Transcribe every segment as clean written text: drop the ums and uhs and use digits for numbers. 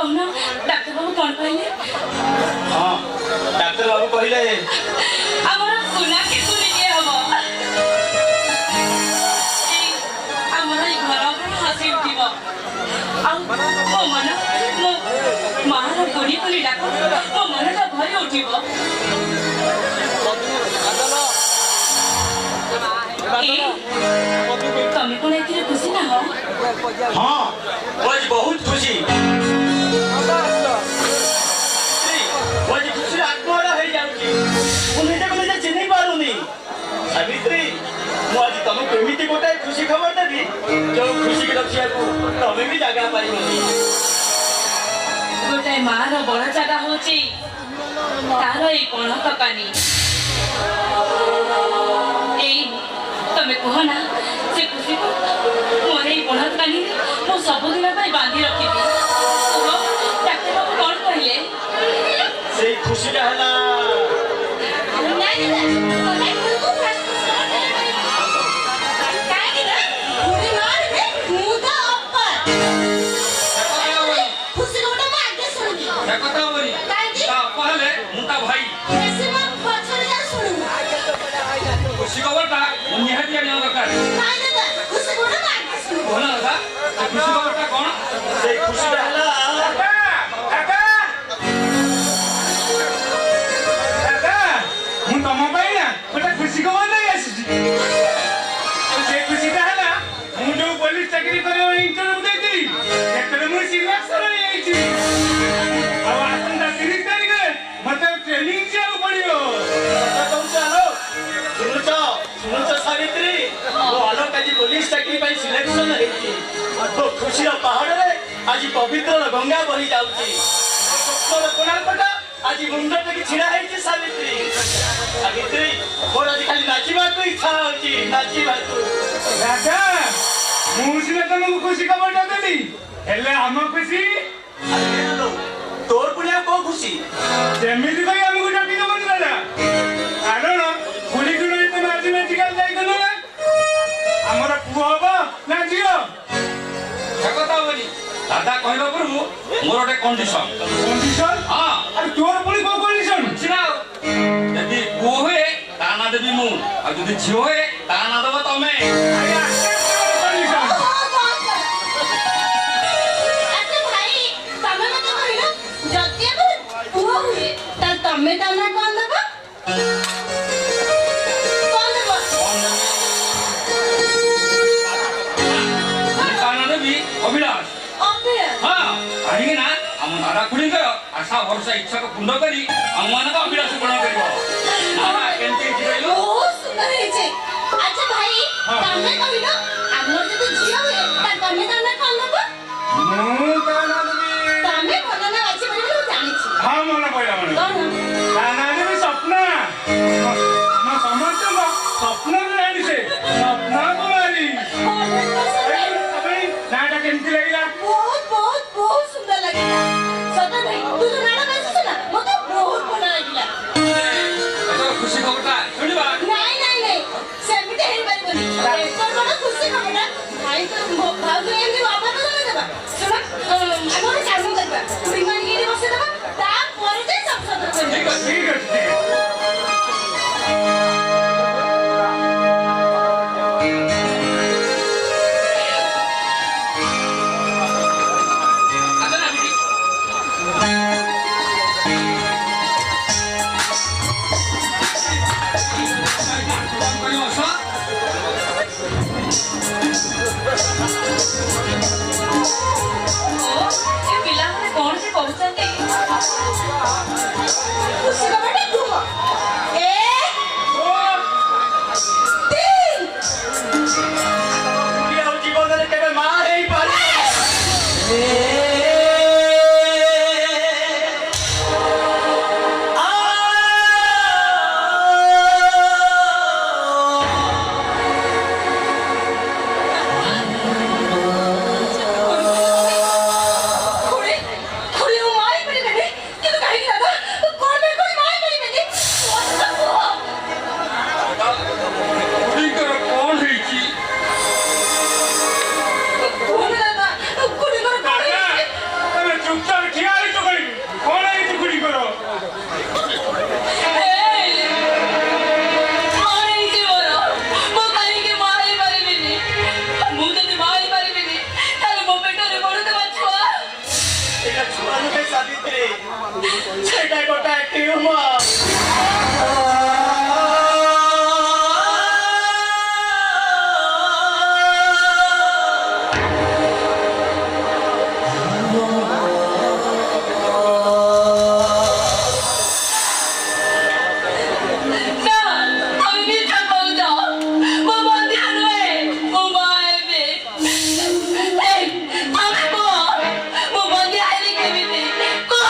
कहना डाक्टर बाबू कौन कहले? हां डाक्टर बाबू कहले हमरा कुना के कुनी के हबो हमरा ई घर पर हसी उठिबो आ ओ मन मो मारा कुनी कुनी डाको ओ मनटा भरी उठिबो तमे कोन एथिरे खुशी ना हो? हां आज बहुत खुशी आज खुशी आत्मारा है जाउची उन्हें को चिन्ह पारुनी सावित्री मु आज तुम केमिति गोटे खुशी खबर देबी जो खुशी के रखिया को तमे भी जगह पाइबनी गोटे मार बड़ जगह होची तार ए कोन ककानी ए तमे कह ना से खुशी को मोरे ई कोन ककानी मु सब दिन भाई बांधी रखिबी डाक्टर बाबू कौन कहले से खुशी का है ना पुलिस चाकरी पाई सिलेक्शन हेची तो खुशी पहाड़ रे आज पवित्र गंगा बही जाउची कोणापटा आज मुंडा टे छिड़ा हेची सावित्री सावित्री मोर आज खाली नाचिबा को इच्छा होची नाचिबा को राजा मुझे तुमको खुशी खबर देली हेले हम खुशी अरे लो तोर पुलिया को खुशी जेमिति भाई हमको डाकी दो मन दादा आरो ना पुलिस ने तुम आज मेडिकल जाई गनो ना हमरा पुआ बा ना जियो কথা বলি দাদা কইলো প্রভু মোর একটা কন্ডিশন হ্যাঁ আর তোর পুলি কো কন্ডিশন চিনা যদি পুଅ হয়ে তা না দেবি মু আর যদি ঝিও হয়ে তা না দেব তুমি আচ্ছা ভাই তুমি মতে কইলো যদি পুଅ हुए তা তুমি তা না কোন দেব अभिलाष हाँ कहीं ना हम दादा खुड़ी कर आशा भरोसा इच्छा को पूर्ण करी हम मान का अभिलाष पूर्ण करिवो ना केंते जिरैलो बहुत सुंदर है छे अच्छा भाई तमे कहिलो हमर जदी झियो है त तमे तमे कोन देबो मु का ना देबी तमे कोन ना अछि बोली जानि छी हां मन पइला मन का ना देबी सपना म समझ तो सपना नहीं से सपना तुम्हारी नाटक केमती लगिला बहुत बहुत बहुत सुंदर लगिला सदा भाई तू जो नाटक आछस ना मते बहुत बड़ा लगिला तो खुशी खबरटा सुनिबा नहीं नहीं नहीं सेमिते हेई पाइबनी एकर बड़ा खुशी खबरटा भाई तो भाउ एमनी बाबा तो ना देबा सुन हमर काम करबा विमान गिरी बसे देबा ता पर जे सब सब करबा ठीक है Kau ହୁମ না আমি মিথ্যা কହୁଛ ମୋ ବନ୍ଧୁ ନୁହେଁ ମୋ ମା ହେବେ এই ତମେ କୁହ ମୋ ବନ୍ଧୁ ଆଇଲି କେମିତି କୁହ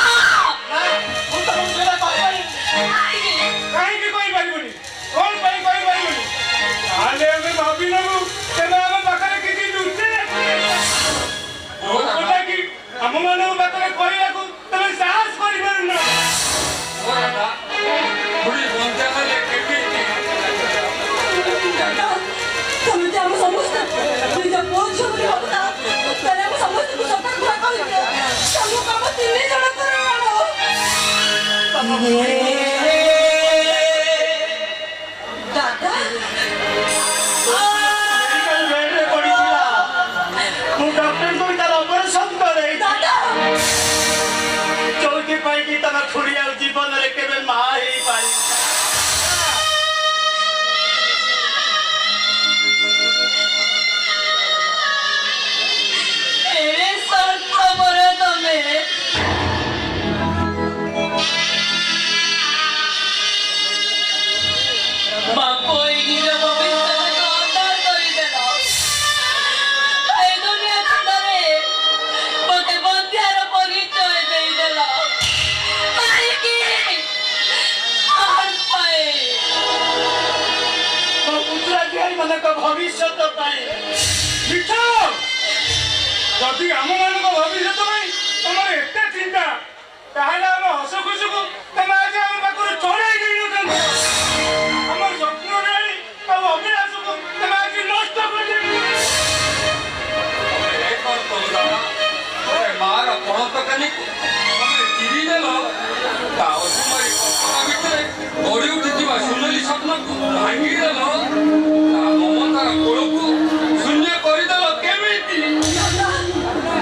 ମୁଁ ତ ସେଟା କହିପାରିବି କାହିଁକି କହିପାରିବୁନି କଣ ପାଇଁ କହିପାରିବୁନି ତାହେଲେ ଆମେ ଭାବି ନେବୁ ତେବେ ଆମ ପାଖରେ କିଛି ଯୁକ୍ତି କି ଆମମାନଙ୍କ ପାଖରେ କହିବାକୁ ତମେ ସାହସ କରିପାରୁନ ତମେ ଯେ ଆମ ସମସ୍ତେ ନିଜ ପୁଅ ଝିଅ ବୋଲି ଭାବୁଛ ତାହେଲେ ଆମେ ସମସ୍ତଙ୍କୁ ସତର୍କ କହିଦିଅ ତମକୁ ଆମ 3 ଜଣଙ୍କର ଦାଦା ମେଡିକାଲ ବେଡରେ ପଡିଥିଲା ମୁଁ ଡକ୍ଟରଙ୍କୁ ତାର ଅପରେସନ କରେଇ ଦାଦା ଯୋଉଥିପାଇଁ କି ତମ ଖୁଡି ଆଉ ଜୀବନରେ କେବେ ମା ହେଇପାରି ଏରେ ସ୍ୱାର୍ଥପର ତମେ ବାପ ଏଇ ନିଜ ଭବିଷ୍ୟତକୁ ଅନ୍ଧାର କରିଦେଲ ଏ ଦୁନିଆ ଦାଣ୍ଡରେ ମୋତେ ବନ୍ଧ୍ୟାର ପରିଚୟ ଦେଇଦେଲ କାହିଁକି କଣ ପାଇଁ ମୋ ପୁତୁରା ଝିଆରୀମାନଙ୍କ ଭବିଷ୍ୟତ ପାଇଁ ମିଛ ଯଦି ଆମମାନଙ୍କ ଭବିଷ୍ୟତ ପାଇଁ ତମର ଏତେ ଚିନ୍ତା ତାହେଲେ ଆମ ହସ ଖୁସିକୁ ତମେ ଆଜି ଆମ ପାଖରୁ ଚଢେଇ ଦେଇନଥାନ୍ତ ଆମର ସ୍ୱପ୍ନ ରାଣୀ ଆଉ ଅଭିଳାଷକୁ ତମେ ଆଜି ନଷ୍ଟ କରିଦେଇଛ ମାର ପଣତ କାନିକୁ ତମେ ଚିରି ଦେଲ ତା ଅସୁମାରୀ କଳ୍ପନା ଭିତରେ ଗଢ଼ି ଉଠିଥିବା ସୁନେଲି ସ୍ୱପ୍ନକୁ ଭାଙ୍ଗିଦେଲ ତା ମମତାର କୋଳକୁ ଶୂନ୍ୟ କରିଦେଲ କେମିତି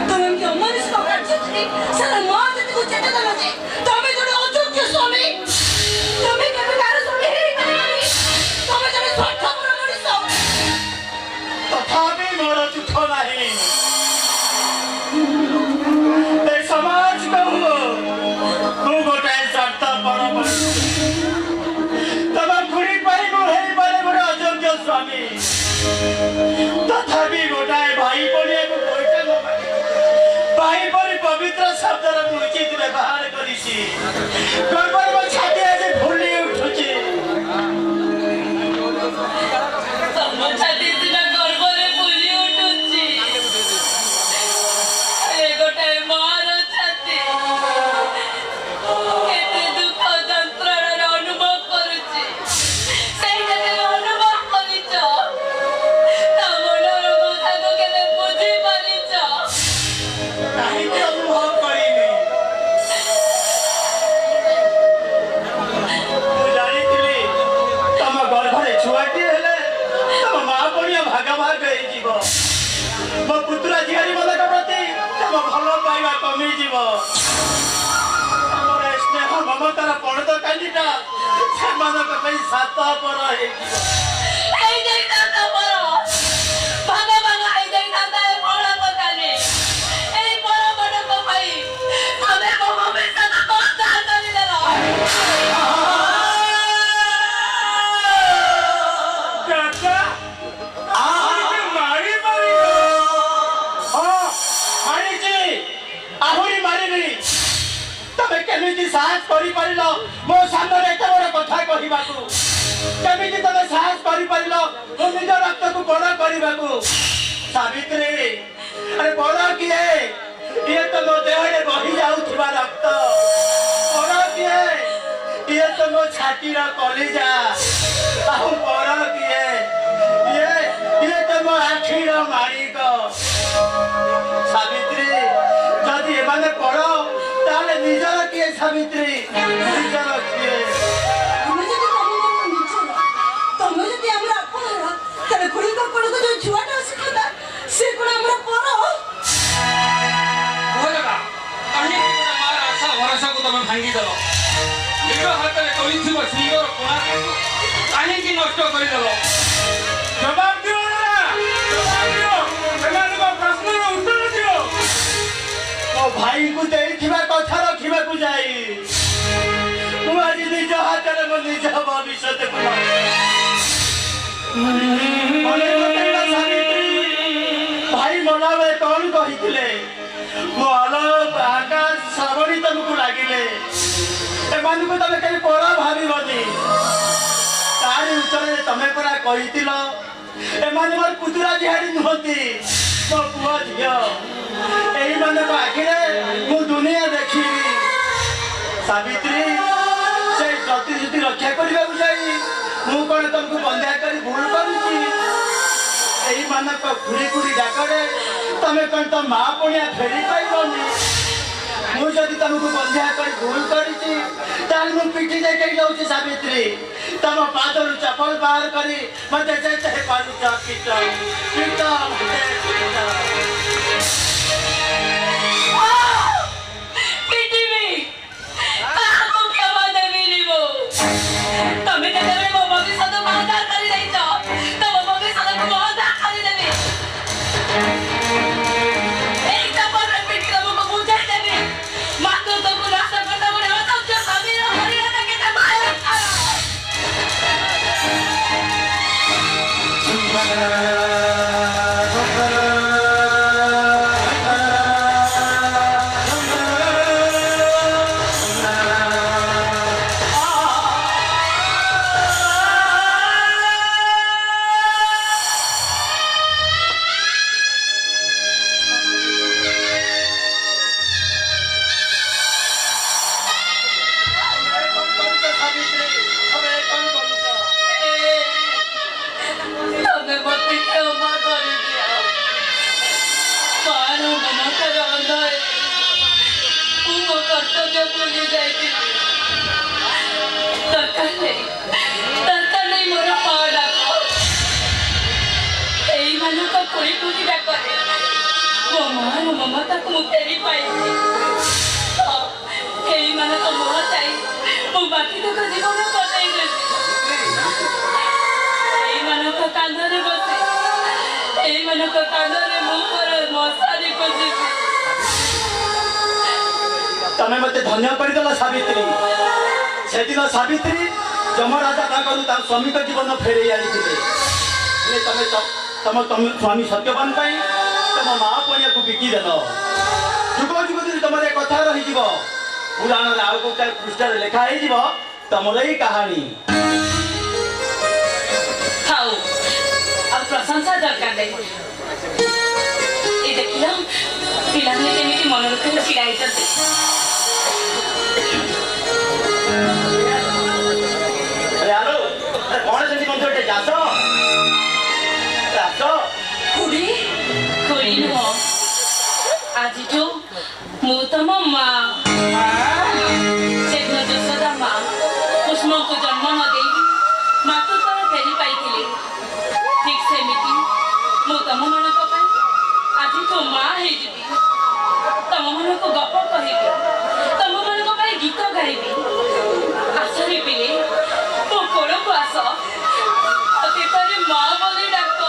ତମେ ଏମିତି ଅମାନୁଷିକ କାର୍ଯ୍ୟ କରି ସାରା ମା ଜାତିକୁ ଚେତା ଦେଲ ଯେ ତମେ ଜଣେ ଅଯୋଗ୍ୟ ସ୍ୱାମୀ ତମେ କେବେ କାହାର ସ୍ୱାମୀ ହେଇପାରିବନି ତମେ ଜଣେ ସ୍ୱାର୍ଥପର ମଣିଷ ତଥାପି ମୋର ଦୁଃଖ ନାହିଁ ଏ ସମାଜ କହୁ ମୁଁ ଗୋଟାଏ ସ୍ୱାର୍ଥପର ମଣିଷ ତମ ଖୁଡି ପାଇଁ ମୁଁ ହେଇପାରେ ଗୋଟେ ଅଯୋଗ୍ୟ ସ୍ୱାମୀ ତଥାପି ଗୋଟାଏ ଭାଇ ପଡ଼ିବାକୁ ପଇସା ନ ମାଗି ଭାଇ ପରି ପବିତ୍ର ଶବ୍ଦର ମୁଁ ଉଚିତ ବ୍ୟବହାର କରିଛି ଗର୍ବରେ ମୋ ଛାତି ଆଜି ଫୁଲି ଉଠୁଛି ତମ ଛାତି ସିନା ଗର୍ବରେ ଫୁଲି ଉଠୁଛି ଏ ଗୋଟାଏ ମାର ଛାତି କେତେ ଦୁଃଖ ଯନ୍ତ୍ରଣାର ଅନୁଭବ କରୁଛି ସେଇଟା କେବେ ଅନୁଭବ କରିଛ ତା ମନର କଥାକୁ କେବେ ବୁଝିପାରିଛ କାହିଁକି ଅନୁଭବ କରିନି ମୁଁ ଜାଣିଥିଲି ତମ ଗର୍ଭରେ ଛୁଆଟିଏ ହେଲେ ତମ ମା ପଣିଆ ଭାଗ ଭାଗ ହେଇଯିବ ମୋ ପୁତୁରା ଝିଆରୀମାନଙ୍କ ପ୍ରତି ତମ ଭଲ ପାଇବା କମିଯିବ ଆମର ଏ ସ୍ନେହ ମମତାର ପଣତ କାନିଟା ସେମାନଙ୍କ ପାଇଁ ସାତପର ହେଇଯିବ ହେଇଯାଇଥାନ୍ତା ମୋର ଭାଗ ଭାଗ ହେଇଯାଇଥାନ୍ତା ଏ ପଣତ କାନି ଏଇ ପରମାନଙ୍କ ପାଇଁ ତମେ ମୋ ଭବିଷ୍ୟତ କଷ୍ଟ କରିଦେଲ ଦାଦା ଆହୁରି ମାରିପାରିବ ହଁ ମାରିଛି ଆହୁରି ମାରିବି ତମେ କେମିତି ସାହସ କରିପାରିଲ ମୋ ସାମ୍ନାରେ ଏତେ ବଡ କଥା କହିବାକୁ କେମିତି ତମେ ସାହସ କରିପାରିଲ ମୋ ନିଜ ରକ୍ତକୁ ବଡ କରିବାକୁ ସାବିତ୍ରୀ ଆରେ ବଡ କିଏ ଇଏ ତ ମୋ ଦେହରେ ବହି ଯାଉଥିବା ରକ୍ତ ବଡ କିଏ ଇଏ ତ ମୋ ଛାତିର କଲିଜା ଆଉ ବଡ କିଏ ଇଏ ତ ମୋ ଆଖିର ମାଳିକ ସାବିତ୍ରୀ ଯଦି ଏମାନେ ପଡ ତାହେଲେ ନିଜର କିଏ ସାବିତ୍ରୀ ନିଜର କିଏ ଆମେ ଯଦି ତମେ ଯଦି ଆମର ଆପଣର ତାହେଲେ ଖୁଡିଙ୍କ କୋଳକୁ ଯୋଉ ଛୁଆଟା ଆସିଥାନ୍ତା ସେ କଣ ଆମର ପର କାହିଁକି ମାର ଆଶା ଭରସାକୁ ତମେ ଭାଙ୍ଗିଦେଲ ନିଜ ହାତରେ କରିଥିବା ସୁନ୍ଦର କୋଣାର୍କକୁ କାହିଁକି ନଷ୍ଟ କରିଦେଲ? ଜବାବ ଦିଅ ନା, ଜବାବ ଦିଅ। ସେମାନଙ୍କ ପ୍ରଶ୍ନର ଉତ୍ତର ଦିଅ। ମୋ ଭାଇଙ୍କୁ ଦେଇଥିବା କଥା ରଖିବାକୁ ଯାଇ ମୁଁ ଆଜି ନିଜ ହାତରେ ମୋ ନିଜ ଭବିଷ୍ୟତକୁ ମନେ ପକେଇବା ସାବିତ୍ରୀ। ଭାଇ ମଲାବେଳେ କଣ କହିଥିଲେ? ମୋ ଆଲୋକ ଆକାଶ ଶ୍ରାବଣୀ ତମକୁ ଲାଗିଲେ ଏମାନଙ୍କୁ ତମେ କେବେ ପର ଭାବିବନି। ତାରି ଉତ୍ତରରେ ତମେ ପରା କହିଥିଲ ଏମାନେ ମୋର ପୁତୁରା ଝିଆରୀ ନୁହନ୍ତି, ମୋ ପୁଅ ଝିଅ। ଏଇମାନଙ୍କ ଆଖିରେ ମୁଁ ଦୁନିଆ ଦେଖିବି। ସାବିତ୍ରୀ, ସେଇ ପ୍ରତିଶ୍ରୁତି ରକ୍ଷା କରିବାକୁ ଯାଇ ମୁଁ କଣ ତମକୁ ବନ୍ଧା କରି ଭୁଲ କରୁଛି? ଏଇମାନଙ୍କ ଖୁରି ଖୁରି ଡାକରେ ତମେ କଣ ତ ମା ପଣିଆ ଫେରି ପାଇବନି? ମୁଁ ଯଦି ତମକୁ ବନ୍ଧା କରି ଭୁଲ କରିଛି ତାହେଲେ ମୁଁ ପିଠି ଦେଖେଇ ଯାଉଛି ସାବିତ୍ରୀ। ତମ ପାଦରୁ ଚପଲ ବାହାର କରି ମତେ ଯେତେ ପାରୁଛ ପିଟ ପିଟ ମତେ ପିଟ। ପିଟିବି, କାହାକୁ କ୍ଷମା ଦେବିନି ମୁଁ। ତମେ ଯେତେବେଳେ ମୋ ଭବିଷ୍ୟତ ମହଦାର କରିଦେଇଛ, ତମ ଭବିଷ୍ୟତକୁ ମହଦାର କରିଦେବି। ଏଇ ଚପଲରେ ପିଟି ତମକୁ ବୁଝାଇ ଦେବି। ମାତୃତ୍ୱକୁ ନଷ୍ଟ କରିଦେବ ବୋଲି ଅସଂଖ୍ୟ ସ୍ୱାମୀର ହରିଣଟା କେତେ ଭୟଙ୍କର। ତମେ ମୋତେ କ୍ଷମା କରିଦିଅ। ମାର ମମତାର ଅନ୍ଧରେ ମୁଁ ମୋ କର୍ତ୍ତବ୍ୟ ଭୁଲି ଯାଇଥିଲି। ଦରକାର ନେଇ ମୋର ମା ଡାକ। ଏଇମାନଙ୍କ ଖୁରି ଖୁରି ଡାକରେ ମୋ ମାର ମମତାକୁ ମୁଁ ଫେରି ପାଇଲି। ଏଇମାନଙ୍କ ମୁହଁ ଚାହିଁ ମୁଁ ବାକି ତକ ଜୀବନ କଟେଇ ଦେବି। ଏଇମାନଙ୍କ କାନ୍ଧରେ ବସି ଏଇମାନଙ୍କ କାନ୍ଧରେ ମୁଁ ମୋର ମଶାରୀକୁ ଯିବି। ତମେ ମତେ ଧନ୍ୟ କରିଦେଲ ସାବିତ୍ରୀ। ସେଦିନ ସାବିତ୍ରୀ ଯମରାଜା ତାଙ୍କରୁ ତାଙ୍କ ସ୍ୱାମୀଙ୍କ ଜୀବନ ଫେରେଇ ଆଣିଥିଲେ। ହେଲେ ତମେ ତମ ସ୍ୱାମୀ ସତ୍ୟବାନ ପାଇଁ ତମ ମା ପଣିଆକୁ ବିକିଦେଲ। ଯୁଗ ଯୁଗ ଧରି ତମର ଏ କଥା ରହିଯିବ। ପୁରାଣରେ ଆଉ ଗୋଟେ ପୃଷ୍ଠାରେ ଲେଖା ହେଇଯିବ ତମର ଏଇ କାହାଣୀ। ଥାଉ, ଆଉ ପ୍ରଶଂସା ଦରକାର ନାହିଁ। ଏ ଦେଖିଲ ପିଲାମାନେ କେମିତି ମନ ଦୁଃଖରେ ଛିଡ଼ା ହେଇଛନ୍ତି। କଣ ସେମିତି କଣ ଗୋଟେ ଚାଷ ଖୁଡ଼ି ନୁହଁ, ଆଜିଠୁ ମୁଁ ତମ ମା। ସେଦିନ ଯଶୋଦା ମା କୁଷ୍ମକୁ ଜନ୍ମ ନ ଦେଇ ମାତୃତ୍ୱର ଫେରି ପାଇଥିଲେ, ଠିକ୍ ସେମିତି ମୁଁ ତମମାନଙ୍କ ପାଇଁ ଆଜିଠୁ ମା ହେଇଯିବି। ତମମାନଙ୍କୁ ଗପ କହିବି, ତମମାନଙ୍କ ପାଇଁ ଗୀତ ଗାଇବି। ଆଶରେ ପିଲେ ମୋ କୋଳକୁ ଆସ, ଅତୀତରେ ମା ବୋଲି ଡାକ।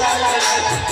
la la la